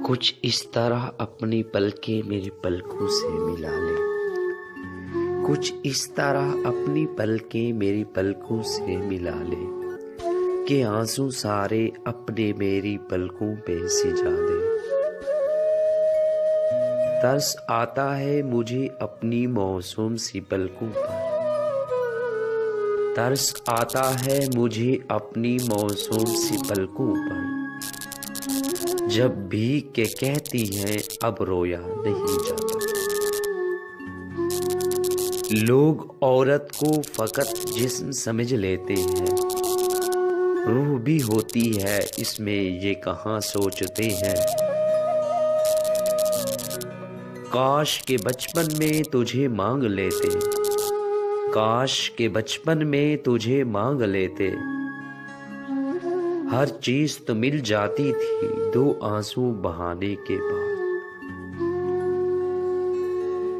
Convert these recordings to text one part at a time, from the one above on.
कुछ इस तरह अपनी पलकें मेरी पलकों से मिला ले। कुछ इस तरह अपनी पलकें मेरी पलकों से मिला ले कि आंसू सारे अपने मेरी पलकों पे सिजा दे। तरस आता है मुझे अपनी मौसूम सी पलकों पर। तरस आता है मुझे अपनी मौसूम सी पलकों पर। जब भी के कहती हैं अब रोया नहीं जाता। लोग औरत को फकत जिस्म समझ लेते हैं, रूह भी होती है इसमें ये कहाँ सोचते हैं। काश के बचपन में तुझे मांग लेते, काश के बचपन में तुझे मांग लेते। हर चीज तो मिल जाती थी दो आंसू बहाने के बाद।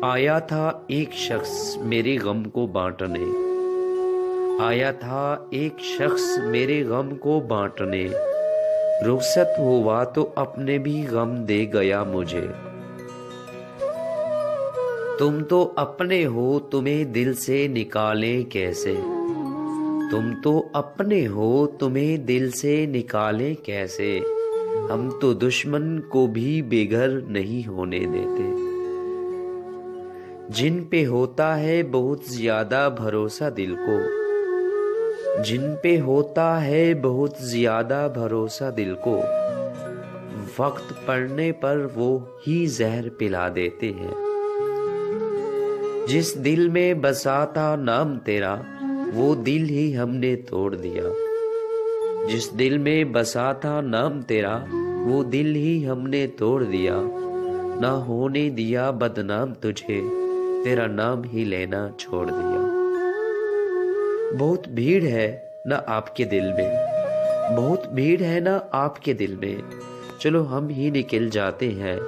आया था एक शख्स मेरे गम को बांटने, आया था एक शख्स मेरे गम को बांटने। रुखसत हुआ तो अपने भी गम दे गया मुझे। तुम तो अपने हो तुम्हें दिल से निकालें कैसे, तुम तो अपने हो तुम्हें दिल से निकालें कैसे। हम तो दुश्मन को भी बेघर नहीं होने देते। जिन पे होता है बहुत ज्यादा भरोसा दिल को, जिन पे होता है बहुत ज्यादा भरोसा दिल को, वक्त पड़ने पर वो ही जहर पिला देते हैं। जिस दिल में बसा था नाम तेरा वो दिल ही हमने तोड़ दिया। जिस दिल में बसा था नाम तेरा वो दिल ही हमने तोड़ दिया। ना होने दिया बदनाम तुझे, तेरा नाम ही लेना छोड़ दिया। बहुत भीड़ है ना आपके दिल में, बहुत भीड़ है ना आपके दिल में। चलो हम ही निकल जाते हैं